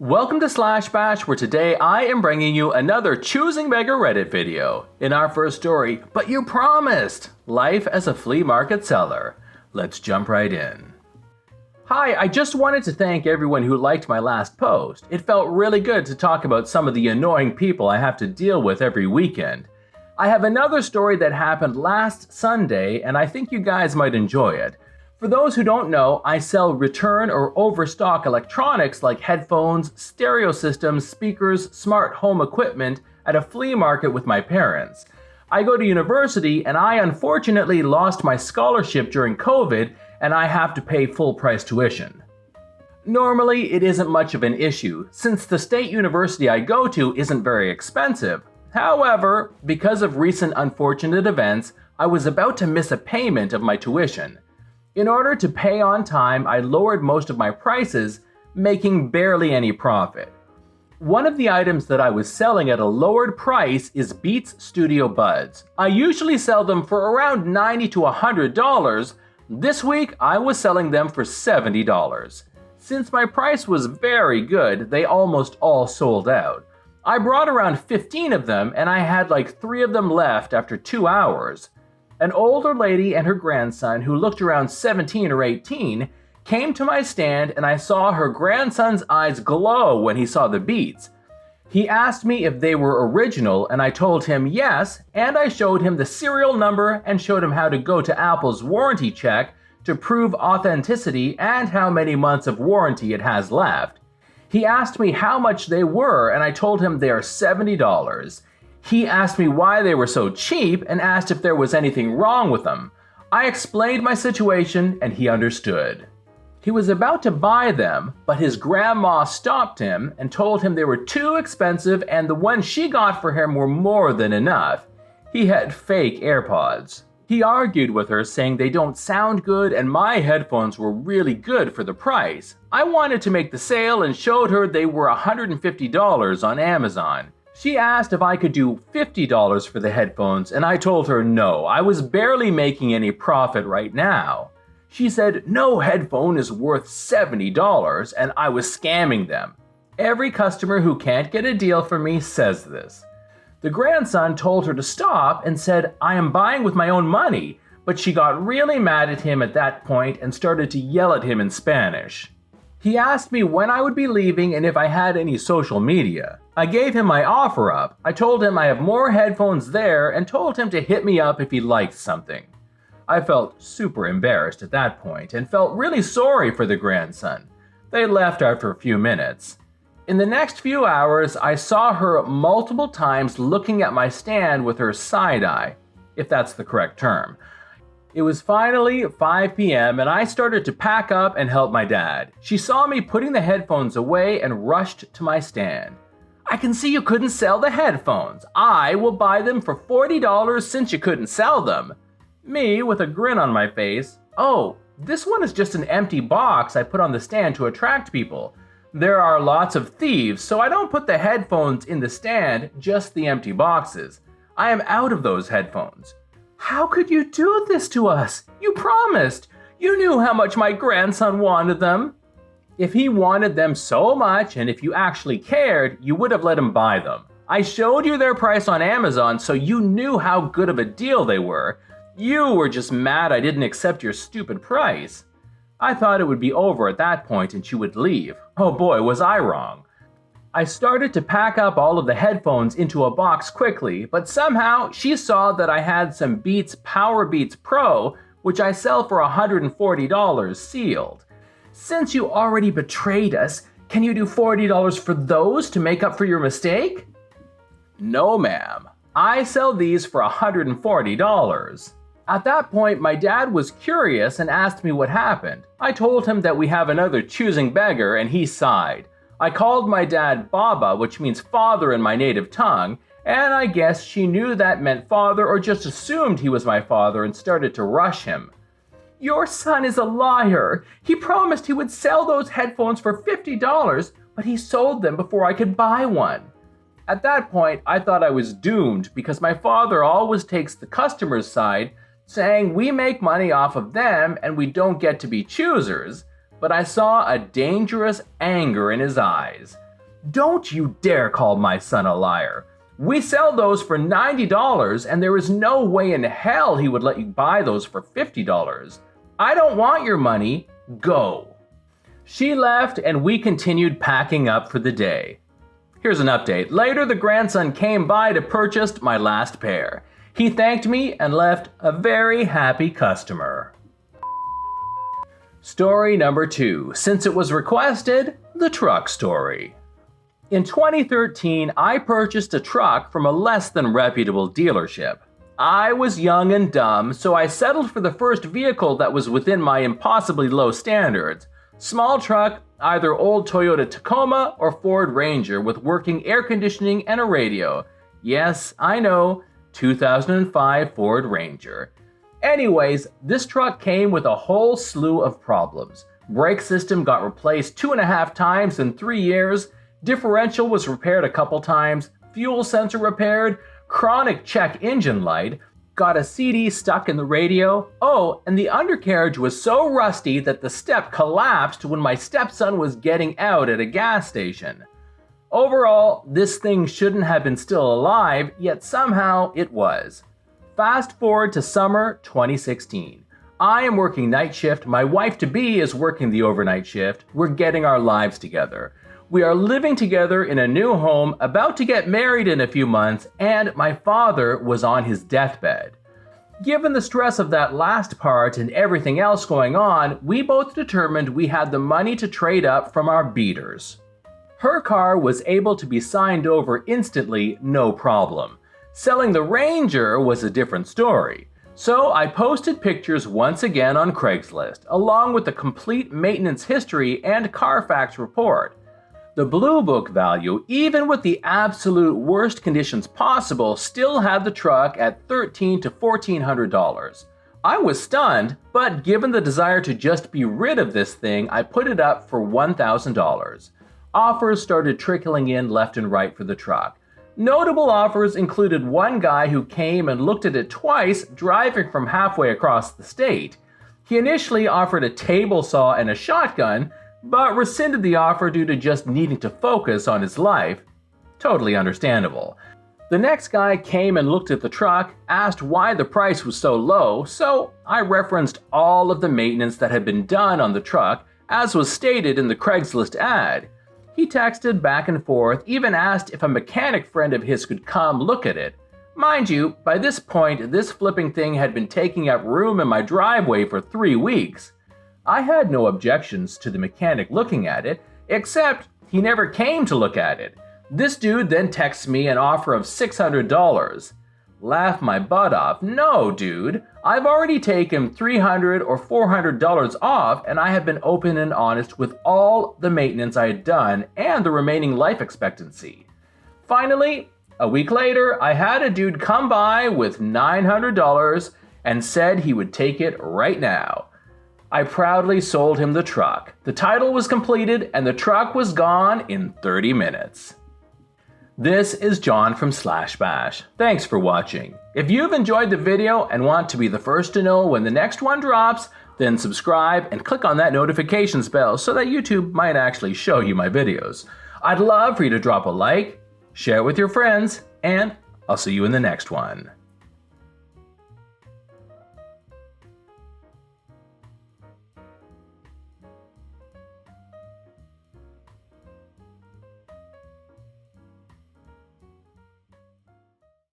Welcome to Slash Bash, where today I am bringing you another Choosing Beggar Reddit video. In our first story, but you promised! Life as a flea market seller. Let's jump right in. Hi, I just wanted to thank everyone who liked my last post. It felt really good to talk about some of the annoying people I have to deal with every weekend. I have another story that happened last Sunday, and I think you guys might enjoy it. For those who don't know, I sell return or overstock electronics like headphones, stereo systems, speakers, smart home equipment at a flea market with my parents. I go to university and I unfortunately lost my scholarship during COVID and I have to pay full price tuition. Normally, it isn't much of an issue since the state university I go to isn't very expensive. However, because of recent unfortunate events, I was about to miss a payment of my tuition. In order to pay on time, I lowered most of my prices, making barely any profit. One of the items that I was selling at a lowered price is Beats Studio Buds. I usually sell them for around $90 to $100. This week, I was selling them for $70. Since my price was very good, they almost all sold out. I brought around 15 of them and I had like 3 of them left after 2 hours. An older lady and her grandson, who looked around 17 or 18, came to my stand and I saw her grandson's eyes glow when he saw the Beats. He asked me if they were original and I told him yes, and I showed him the serial number and showed him how to go to Apple's warranty check to prove authenticity and how many months of warranty it has left. He asked me how much they were and I told him they are $70. He asked me why they were so cheap and asked if there was anything wrong with them. I explained my situation and he understood. He was about to buy them, but his grandma stopped him and told him they were too expensive and the ones she got for him were more than enough. He had fake AirPods. He argued with her saying they don't sound good and my headphones were really good for the price. I wanted to make the sale and showed her they were $150 on Amazon. She asked if I could do $50 for the headphones and I told her no, I was barely making any profit right now. She said no headphone is worth $70 and I was scamming them. Every customer who can't get a deal from me says this. The grandson told her to stop and said, I am buying with my own money, but she got really mad at him at that point and started to yell at him in Spanish. He asked me when I would be leaving and if I had any social media. I gave him my offer up. I told him I have more headphones there and told him to hit me up if he liked something. I felt super embarrassed at that point and felt really sorry for the grandson. They left after a few minutes. In the next few hours, I saw her multiple times looking at my stand with her side eye, if that's the correct term. It was finally 5 p.m. and I started to pack up and help my dad. She saw me putting the headphones away and rushed to my stand. I can see you couldn't sell the headphones. I will buy them for $40 since you couldn't sell them. Me with a grin on my face. Oh, this one is just an empty box I put on the stand to attract people. There are lots of thieves, so I don't put the headphones in the stand, just the empty boxes. I am out of those headphones. How could you do this to us? You promised. You knew how much my grandson wanted them. If he wanted them so much, and if you actually cared, you would have let him buy them. I showed you their price on Amazon, so you knew how good of a deal they were. You were just mad I didn't accept your stupid price. I thought it would be over at that point and she would leave. Oh boy, was I wrong. I started to pack up all of the headphones into a box quickly, but somehow she saw that I had some Beats Power Beats Pro, which I sell for $140 sealed. Since you already betrayed us, can you do $40 for those to make up for your mistake? No, ma'am. I sell these for $140. At that point, my dad was curious and asked me what happened. I told him that we have another choosing beggar and he sighed. I called my dad Baba, which means father in my native tongue, and I guess she knew that meant father or just assumed he was my father and started to rush him. Your son is a liar. He promised he would sell those headphones for $50, but he sold them before I could buy one. At that point, I thought I was doomed because my father always takes the customer's side, saying we make money off of them and we don't get to be choosers. But I saw a dangerous anger in his eyes. Don't you dare call my son a liar. We sell those for $90 and there is no way in hell he would let you buy those for $50. I don't want your money. Go." She left and we continued packing up for the day. Here's an update. Later, the grandson came by to purchase my last pair. He thanked me and left a very happy customer. Story number 2. Since it was requested, the truck story. In 2013, I purchased a truck from a less than reputable dealership. I was young and dumb, so I settled for the first vehicle that was within my impossibly low standards. Small truck, either old Toyota Tacoma or Ford Ranger with working air conditioning and a radio. Yes, I know, 2005 Ford Ranger. Anyways, this truck came with a whole slew of problems. Brake system got replaced 2.5 times in 3 years, differential was repaired a couple times, fuel sensor repaired, chronic check engine light, got a CD stuck in the radio. Oh, and the undercarriage was so rusty that the step collapsed when my stepson was getting out at a gas station. Overall, this thing shouldn't have been still alive, yet somehow it was. Fast forward to summer 2016. I am working night shift, my wife-to-be is working the overnight shift, we're getting our lives together. We are living together in a new home, about to get married in a few months, and my father was on his deathbed. Given the stress of that last part and everything else going on, we both determined we had the money to trade up from our beaters. Her car was able to be signed over instantly, no problem. Selling the Ranger was a different story. So I posted pictures once again on Craigslist, along with the complete maintenance history and Carfax report. The Blue Book value, even with the absolute worst conditions possible, still had the truck at $1,300 to $1,400. I was stunned, but given the desire to just be rid of this thing, I put it up for $1,000. Offers started trickling in left and right for the truck. Notable offers included one guy who came and looked at it twice, driving from halfway across the state. He initially offered a table saw and a shotgun, but rescinded the offer due to just needing to focus on his life. Totally understandable. The next guy came and looked at the truck, asked why the price was so low, so I referenced all of the maintenance that had been done on the truck, as was stated in the Craigslist ad. He texted back and forth, even asked if a mechanic friend of his could come look at it. Mind you, by this point, this flipping thing had been taking up room in my driveway for 3 weeks. I had no objections to the mechanic looking at it, except he never came to look at it. This dude then texts me an offer of $600. Laugh my butt off. No, dude. I've already taken $300 or $400 off, and I have been open and honest with all the maintenance I had done and the remaining life expectancy. Finally, a week later, I had a dude come by with $900 and said he would take it right now. I proudly sold him the truck. The title was completed and the truck was gone in 30 minutes. This is John from /Bash. Thanks for watching. If you've enjoyed the video and want to be the first to know when the next one drops, then subscribe and click on that notifications bell so that YouTube might actually show you my videos. I'd love for you to drop a like, share it with your friends, and I'll see you in the next one.